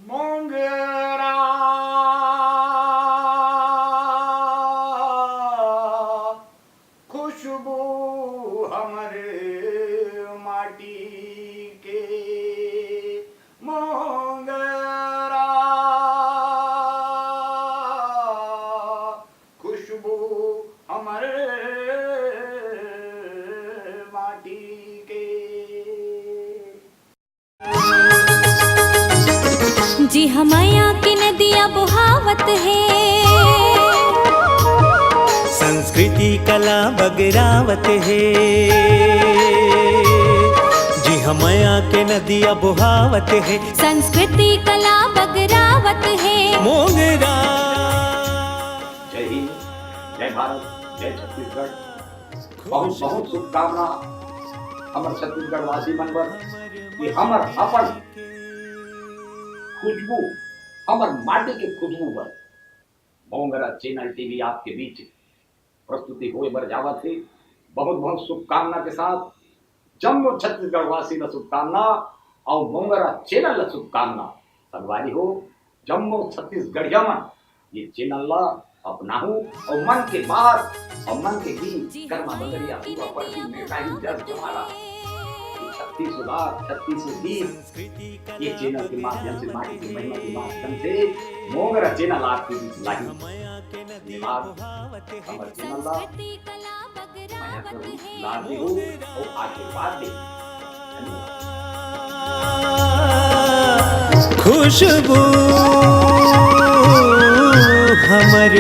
मोंगरा खुशबू हमारे माटी के मोंगरा खुशबू हमारे माटी के। जी हमाया की नदियाँ बहावत है, संस्कृति कला बगरावत है। जी हमाया के नदियाँ बहावत है, संस्कृति कला बगरावत है। मोगरा। जय हिंद, जय भारत, जय छत्तीसगढ़। बहुत बहुत शुभकामना हमर छत्तीसगढ़ वासी मन बर कि हमर अपन खुशबू हमर माटी के खुशबू बर मोंगरा चैनल टीवी आपके बीच प्रस्तुति होए बर जावत है। बहुत बहुत शुभकामना के साथ जम्मू छत्तीसगढ़ वासी ला शुभकामना और मोंगरा चैनल ला शुभकामना। संगवारी हो जम्मू छत्तीसगढ़िया मन ये चैनल ला अपनाहू और मन के बात और मन के गीत कर्मा बंदरिया पूरा पढ़ी मेरा ही जस जमाला 36 सुधार 36 गीत ये चैनल के माध्यम से माटी की महिमा के माध्यम से मोंगरा चैनल आपके बीच लाई। धन्यवाद हमारे चैनल ला मैं प्रभु लाल दे हो और आशीर्वाद दे। खुशबू हमर